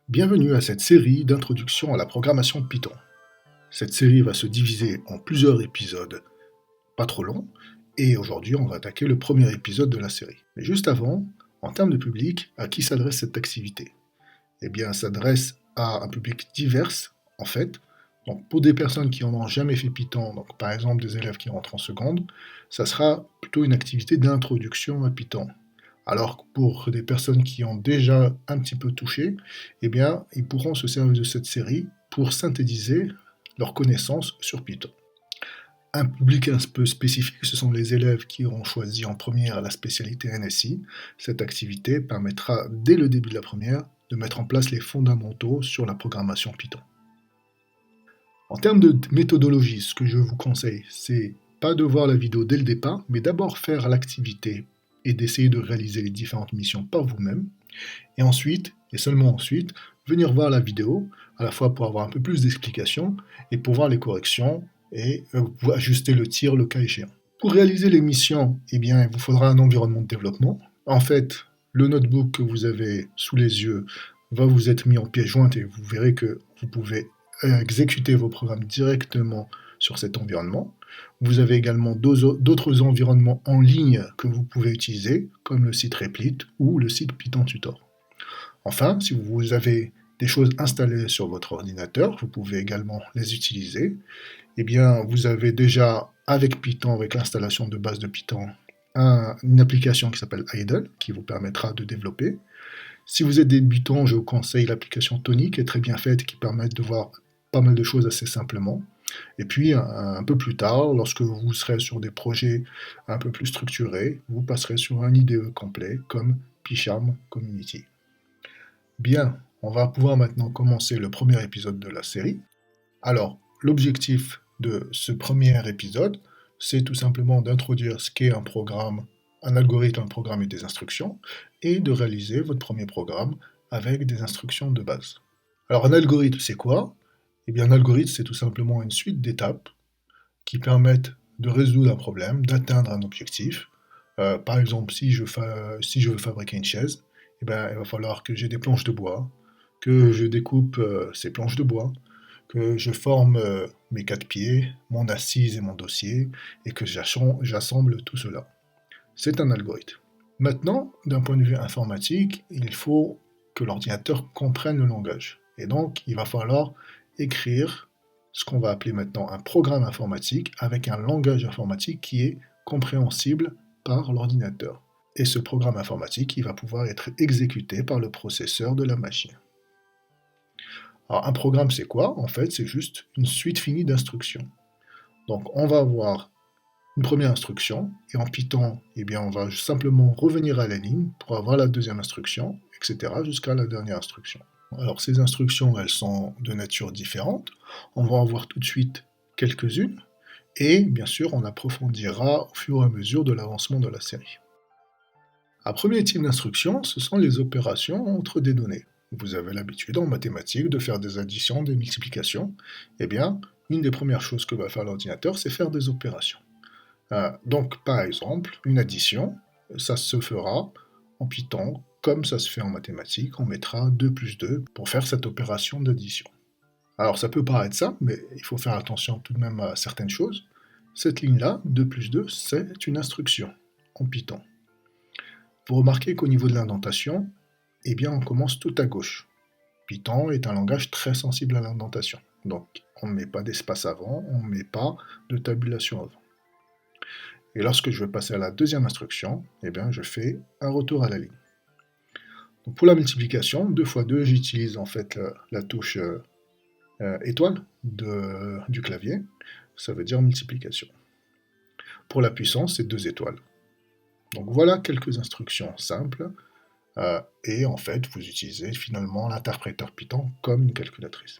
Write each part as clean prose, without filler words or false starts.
Bienvenue à cette série d'introduction à la programmation Python. Cette série va se diviser en plusieurs épisodes, pas trop longs, et aujourd'hui on va attaquer le premier épisode de la série. Mais juste avant, en termes de public, à qui s'adresse cette activité? Eh bien, elle s'adresse à un public divers, en fait. Donc pour des personnes qui n'en ont jamais fait Python, donc par exemple des élèves qui rentrent en seconde, ça sera plutôt une activité d'introduction à Python. Alors que pour des personnes qui ont déjà un petit peu touché, eh bien, ils pourront se servir de cette série pour synthétiser leurs connaissances sur Python. Un public un peu spécifique, ce sont les élèves qui auront choisi en première la spécialité NSI. Cette activité permettra, dès le début de la première, de mettre en place les fondamentaux sur la programmation Python. En termes de méthodologie, ce que je vous conseille, c'est pas de voir la vidéo dès le départ, mais d'abord faire l'activité et d'essayer de réaliser les différentes missions par vous-même. Et ensuite, et seulement ensuite, venir voir la vidéo, à la fois pour avoir un peu plus d'explications et pour voir les corrections et pour ajuster le tir le cas échéant. Pour réaliser les missions, eh bien, il vous faudra un environnement de développement. En fait, le notebook que vous avez sous les yeux va vous être mis en pièce jointe et vous verrez que vous pouvez exécuter vos programmes directement sur cet environnement. Vous avez également d'autres environnements en ligne que vous pouvez utiliser, comme le site Replit ou le site Python Tutor. Enfin, si vous avez des choses installées sur votre ordinateur, vous pouvez également les utiliser. Eh bien, vous avez déjà, avec Python, avec l'installation de base de Python, une application qui s'appelle Idle, qui vous permettra de développer. Si vous êtes débutant, je vous conseille l'application Tony, qui est très bien faite et qui permet de voir pas mal de choses assez simplement. Et puis, un peu plus tard, lorsque vous serez sur des projets un peu plus structurés, vous passerez sur un IDE complet, comme PyCharm Community. Bien, on va pouvoir maintenant commencer le premier épisode de la série. Alors, l'objectif de ce premier épisode, c'est tout simplement d'introduire ce qu'est un programme, un algorithme, un programme et des instructions, et de réaliser votre premier programme avec des instructions de base. Alors, un algorithme, c'est quoi? Eh bien, un algorithme, c'est tout simplement une suite d'étapes qui permettent de résoudre un problème, d'atteindre un objectif. Par exemple, si je veux fabriquer une chaise, eh bien, il va falloir que j'ai des planches de bois, que je découpe ces planches de bois, que je forme mes quatre pieds, mon assise et mon dossier, et que j'assemble tout cela. C'est un algorithme. Maintenant, d'un point de vue informatique, il faut que l'ordinateur comprenne le langage. Et donc, il va falloir écrire ce qu'on va appeler maintenant un programme informatique avec un langage informatique qui est compréhensible par l'ordinateur. Et ce programme informatique, il va pouvoir être exécuté par le processeur de la machine. Alors, un programme, c'est quoi? En fait, c'est juste une suite finie d'instructions. Donc, on va avoir une première instruction, et en Python, eh bien, on va simplement revenir à la ligne pour avoir la deuxième instruction, etc., jusqu'à la dernière instruction. Alors, ces instructions, elles sont de nature différente. On va en voir tout de suite quelques-unes, et bien sûr, on approfondira au fur et à mesure de l'avancement de la série. Un premier type d'instruction, ce sont les opérations entre des données. Vous avez l'habitude en mathématiques de faire des additions, des multiplications. Eh bien, une des premières choses que va faire l'ordinateur, c'est faire des opérations. Donc, par exemple, une addition, ça se fera en Python, comme ça se fait en mathématiques, on mettra 2 plus 2 pour faire cette opération d'addition. Alors, ça peut paraître simple, mais il faut faire attention tout de même à certaines choses. Cette ligne-là, 2 plus 2, c'est une instruction en Python. Vous remarquez qu'au niveau de l'indentation, eh bien, on commence tout à gauche. Python est un langage très sensible à l'indentation. Donc, on ne met pas d'espace avant, on ne met pas de tabulation avant. Et lorsque je veux passer à la deuxième instruction, eh bien, je fais un retour à la ligne. Donc pour la multiplication, 2 fois 2, j'utilise en fait la touche étoile du clavier. Ça veut dire multiplication. Pour la puissance, c'est 2 étoiles. Donc voilà quelques instructions simples. Et en fait, vous utilisez finalement l'interpréteur Python comme une calculatrice.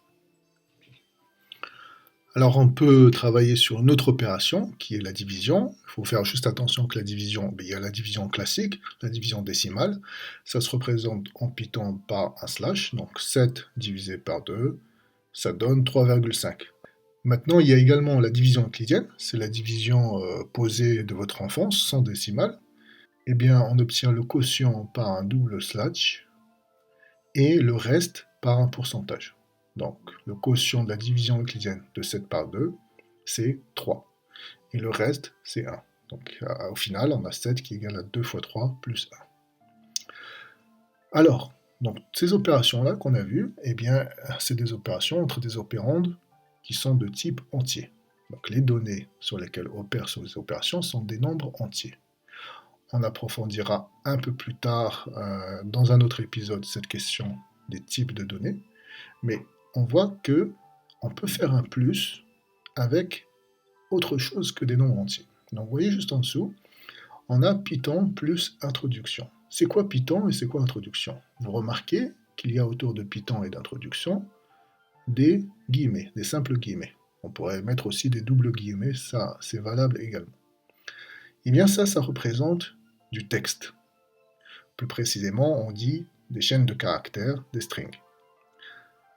Alors on peut travailler sur une autre opération qui est la division. Il faut faire juste attention que la division, il y a la division classique, la division décimale. Ça se représente en Python par un slash, donc 7 divisé par 2, ça donne 3,5. Maintenant, il y a également la division euclidienne, c'est la division posée de votre enfance, sans décimale. Eh bien, on obtient le quotient par un double slash et le reste par un pourcentage. Donc, le quotient de la division euclidienne de 7 par 2, c'est 3. Et le reste, c'est 1. Donc, au final, on a 7 qui est égal à 2 fois 3 plus 1. Alors, donc, ces opérations-là qu'on a vues, eh bien, c'est des opérations entre des opérandes qui sont de type entier. Donc, les données sur lesquelles opèrent ces opérations sont des nombres entiers. On approfondira un peu plus tard, dans un autre épisode, cette question des types de données. Mais on voit que on peut faire un plus avec autre chose que des nombres entiers. Donc, vous voyez juste en dessous, on a Python plus introduction. C'est quoi Python et c'est quoi introduction? Vous remarquez qu'il y a autour de Python et d'introduction des guillemets, des simples guillemets. On pourrait mettre aussi des doubles guillemets, ça c'est valable également. Et bien ça représente du texte. Plus précisément, on dit des chaînes de caractères, des strings.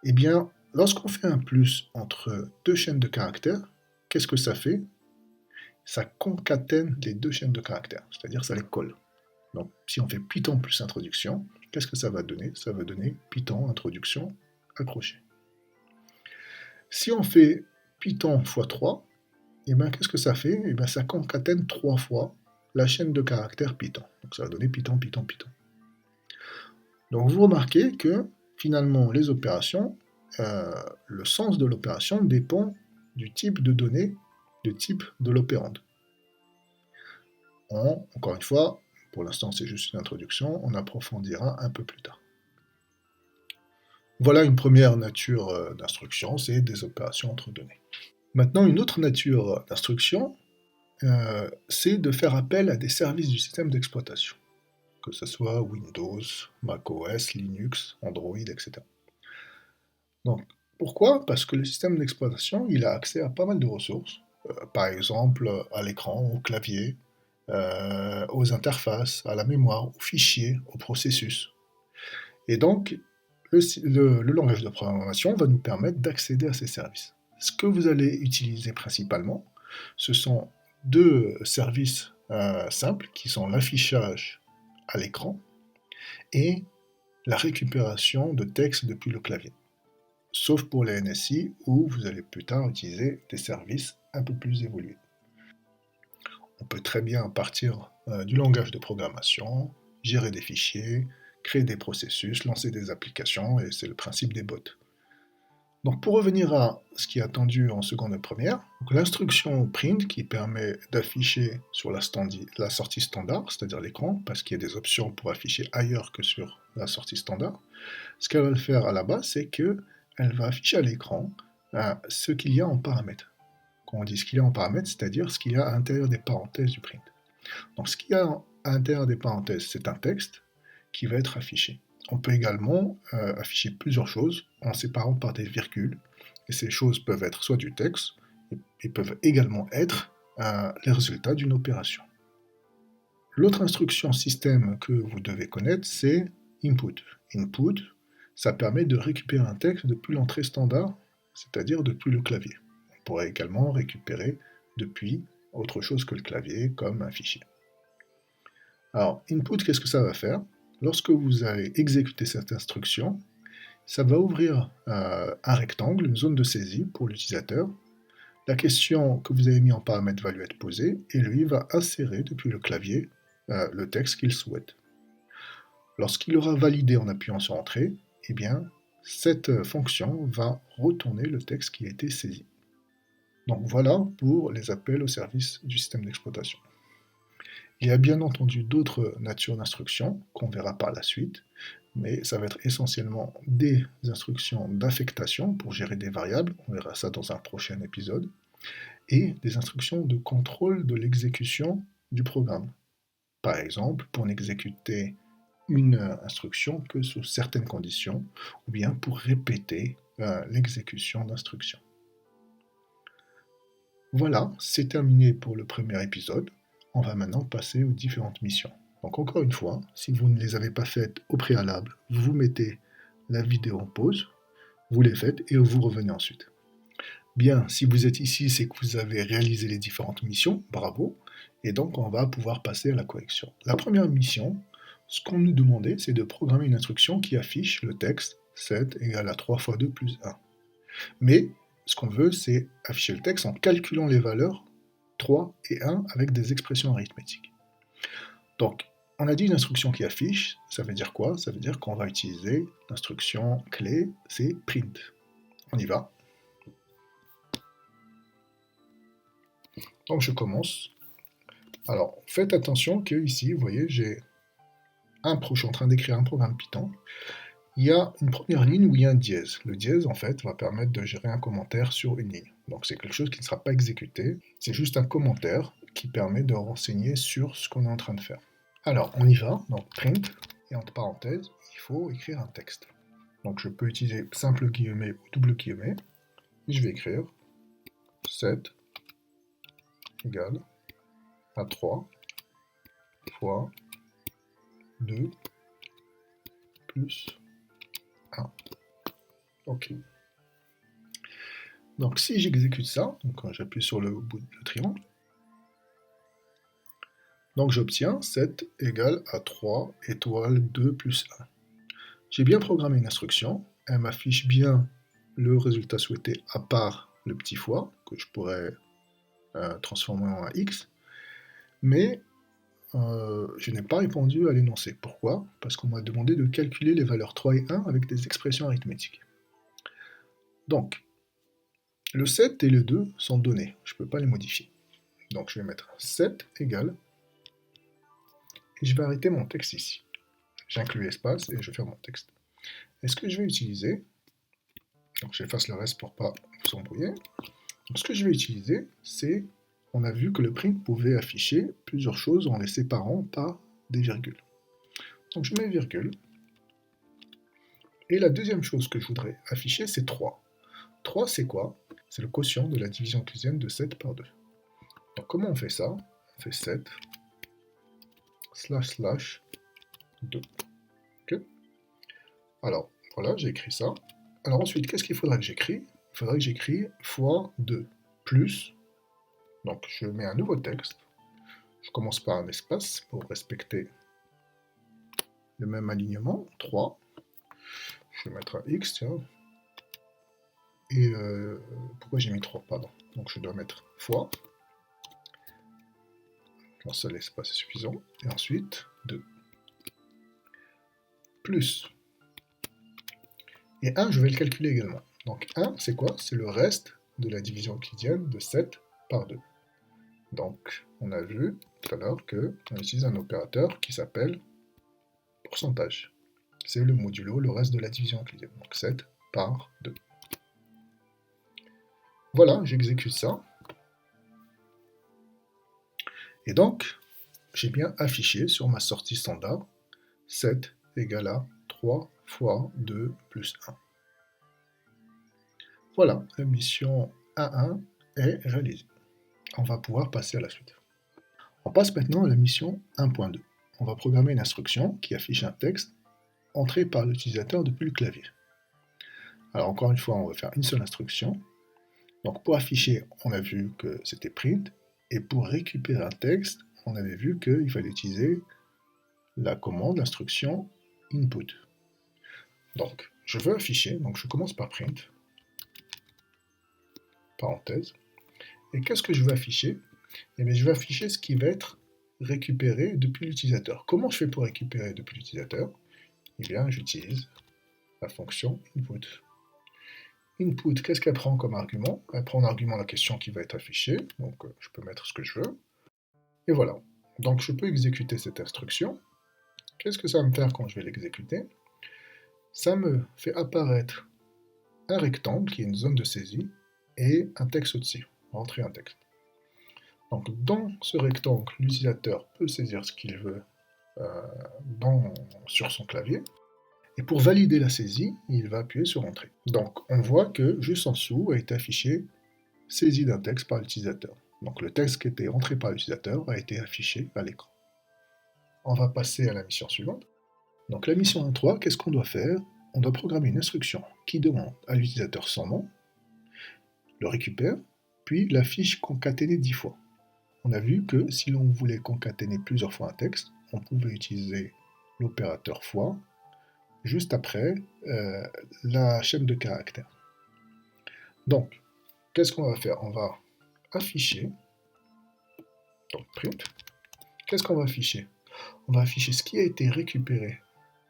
Eh bien, lorsqu'on fait un plus entre deux chaînes de caractères, qu'est-ce que ça fait? Ça concatène les deux chaînes de caractères, c'est-à-dire ça les colle. Donc, si on fait Python plus introduction, qu'est-ce que ça va donner? Ça va donner Python introduction accroché. Si on fait Python x 3, eh bien, qu'est-ce que ça fait? Eh bien, ça concatène 3 fois la chaîne de caractères Python. Donc, ça va donner Python, Python, Python. Donc, vous remarquez que, finalement, les opérations, le sens de l'opération dépend du type de données, du type de l'opérande. Encore une fois, pour l'instant, c'est juste une introduction, on approfondira un peu plus tard. Voilà une première nature d'instruction, c'est des opérations entre données. Maintenant, une autre nature d'instruction, c'est de faire appel à des services du système d'exploitation, que ce soit Windows, macOS, Linux, Android, etc. Donc, pourquoi? Parce que le système d'exploitation, il a accès à pas mal de ressources, par exemple à l'écran, au clavier, aux interfaces, à la mémoire, aux fichiers, aux processus. Et donc, le langage de programmation va nous permettre d'accéder à ces services. Ce que vous allez utiliser principalement, ce sont deux services simples qui sont l'affichage à l'écran et la récupération de texte depuis le clavier. Sauf pour les NSI où vous allez plus tard utiliser des services un peu plus évolués. On peut très bien partir du langage de programmation, gérer des fichiers, créer des processus, lancer des applications, et c'est le principe des bots. Donc pour revenir à ce qui est attendu en seconde et première, l'instruction print qui permet d'afficher sur la sortie standard, c'est-à-dire l'écran, parce qu'il y a des options pour afficher ailleurs que sur la sortie standard, ce qu'elle va faire à la base, c'est qu'elle va afficher à l'écran ce qu'il y a en paramètres. Quand on dit ce qu'il y a en paramètres, c'est-à-dire ce qu'il y a à l'intérieur des parenthèses du print. Donc ce qu'il y a à l'intérieur des parenthèses, c'est un texte qui va être affiché. On peut également afficher plusieurs choses en séparant par des virgules, et ces choses peuvent être soit du texte, et peuvent également être les résultats d'une opération. L'autre instruction système que vous devez connaître, c'est input. Input, ça permet de récupérer un texte depuis l'entrée standard, c'est-à-dire depuis le clavier. On pourrait également récupérer depuis autre chose que le clavier, comme un fichier. Alors, input, qu'est-ce que ça va faire? Lorsque vous allez exécuter cette instruction, ça va ouvrir un rectangle, une zone de saisie pour l'utilisateur. La question que vous avez mis en paramètre va lui être posée, et lui va insérer depuis le clavier le texte qu'il souhaite. Lorsqu'il aura validé en appuyant sur Entrée, eh bien, cette fonction va retourner le texte qui a été saisi. Donc voilà pour les appels au service du système d'exploitation. Il y a bien entendu d'autres natures d'instructions qu'on verra par la suite, mais ça va être essentiellement des instructions d'affectation pour gérer des variables, on verra ça dans un prochain épisode, et des instructions de contrôle de l'exécution du programme. Par exemple, pour n'exécuter une instruction que sous certaines conditions, ou bien pour répéter l'exécution d'instructions. Voilà, c'est terminé pour le premier épisode. On va maintenant passer aux différentes missions. Donc encore une fois, si vous ne les avez pas faites au préalable, vous mettez la vidéo en pause, vous les faites et vous revenez ensuite. Bien, si vous êtes ici, c'est que vous avez réalisé les différentes missions, bravo, et donc on va pouvoir passer à la correction. La première mission, ce qu'on nous demandait, c'est de programmer une instruction qui affiche le texte 7 égale à 3 fois 2 plus 1. Mais ce qu'on veut, c'est afficher le texte en calculant les valeurs 3 et 1 avec des expressions arithmétiques. Donc, on a dit une instruction qui affiche, ça veut dire quoi? Ça veut dire qu'on va utiliser l'instruction clé, c'est print. On y va. Donc je commence. Alors, faites attention que ici, vous voyez, je suis en train d'écrire un programme Python. Il y a une première ligne où il y a un dièse. Le dièse, en fait, va permettre de gérer un commentaire sur une ligne. Donc c'est quelque chose qui ne sera pas exécuté. C'est juste un commentaire qui permet de renseigner sur ce qu'on est en train de faire. Alors, on y va. Donc print, et entre parenthèses, il faut écrire un texte. Donc je peux utiliser simple guillemet ou double guillemet. Et je vais écrire 7 égale à 3 fois 2 plus 1. OK. Donc si j'exécute ça, donc j'appuie sur le bout de triangle, donc j'obtiens 7 égale à 3 étoile 2 plus 1. J'ai bien programmé une instruction, elle m'affiche bien le résultat souhaité à part le petit fois, que je pourrais transformer en un x, mais je n'ai pas répondu à l'énoncé. Pourquoi? Parce qu'on m'a demandé de calculer les valeurs 3 et 1 avec des expressions arithmétiques. Donc, le 7 et le 2 sont donnés, je ne peux pas les modifier. Donc je vais mettre 7 égale, et je vais arrêter mon texte ici. J'inclus l'espace et je ferme mon texte. Et ce que je vais utiliser, donc j'efface le reste pour ne pas vous embrouiller. Donc ce que je vais utiliser, c'est, on a vu que le print pouvait afficher plusieurs choses en les séparant par des virgules. Donc je mets virgule. Et la deuxième chose que je voudrais afficher, c'est 3. 3, c'est quoi? C'est le quotient de la division euclidienne de 7 par 2. Donc comment on fait ça? On fait 7 / 2. Ok? Alors, voilà, j'ai écrit ça. Alors ensuite, qu'est-ce qu'il faudra que j'écris? Il faudra que j'écris fois 2 plus. Donc je mets un nouveau texte. Je commence par un espace pour respecter le même alignement. 3. Je vais mettre un X, tiens. Et pourquoi j'ai mis 3? Pardon. Donc je dois mettre fois. Un seul espace est suffisant. Et ensuite 2. Plus. Et 1, je vais le calculer également. Donc 1, c'est quoi? C'est le reste de la division euclidienne de 7 par 2. Donc, on a vu tout à l'heure qu'on utilise un opérateur qui s'appelle pourcentage. C'est le modulo, le reste de la division euclidienne. Donc 7 par 2. Voilà, j'exécute ça. Et donc, j'ai bien affiché sur ma sortie standard 7 égale à 3 fois 2 plus 1. Voilà, la mission A1 est réalisée. On va pouvoir passer à la suite. On passe maintenant à la mission 1.2. On va programmer une instruction qui affiche un texte entré par l'utilisateur depuis le clavier. Alors encore une fois, on va faire une seule instruction. Donc pour afficher, on a vu que c'était print, et pour récupérer un texte, on avait vu qu'il fallait utiliser la commande, l'instruction input. Donc je veux afficher, donc je commence par print, parenthèse, et qu'est-ce que je veux afficher? Eh bien, je vais afficher ce qui va être récupéré depuis l'utilisateur. Comment je fais pour récupérer depuis l'utilisateur? Eh bien, j'utilise la fonction input. Input, qu'est-ce qu'elle prend comme argument? Elle prend en argument la question qui va être affichée, donc je peux mettre ce que je veux. Et voilà. Donc je peux exécuter cette instruction. Qu'est-ce que ça va me faire quand je vais l'exécuter? Ça me fait apparaître un rectangle qui est une zone de saisie et un texte au-dessus. Rentrer un texte. Donc dans ce rectangle, l'utilisateur peut saisir ce qu'il veut sur son clavier. Et pour valider la saisie, il va appuyer sur Entrée. Donc on voit que juste en dessous a été affiché saisie d'un texte par l'utilisateur. Donc le texte qui était rentré par l'utilisateur a été affiché à l'écran. On va passer à la mission suivante. Donc la mission 1.3, qu'est-ce qu'on doit faire? On doit programmer une instruction qui demande à l'utilisateur son nom, le récupère, puis l'affiche concaténée 10 fois. On a vu que si l'on voulait concaténer plusieurs fois un texte, on pouvait utiliser l'opérateur fois, juste après la chaîne de caractères. Donc, qu'est-ce qu'on va faire? On va afficher, donc print. Qu'est-ce qu'on va afficher? On va afficher ce qui a été récupéré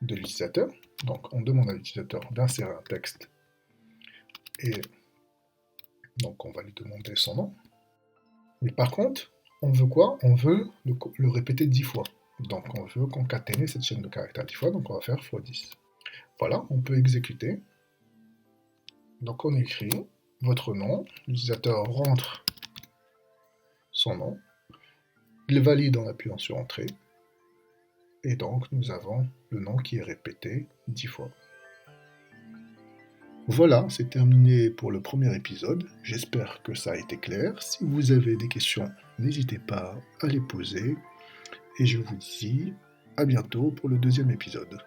de l'utilisateur. Donc, on demande à l'utilisateur d'insérer un texte. Et donc, on va lui demander son nom. Mais par contre, on veut quoi? On veut le répéter 10 fois. Donc, on veut concaténer cette chaîne de caractères 10 fois. Donc, on va faire x10. Voilà, on peut exécuter. Donc, on écrit votre nom. L'utilisateur rentre son nom. Il valide en appuyant sur Entrée. Et donc, nous avons le nom qui est répété 10 fois. Voilà, c'est terminé pour le premier épisode. J'espère que ça a été clair. Si vous avez des questions, n'hésitez pas à les poser. Et je vous dis à bientôt pour le deuxième épisode.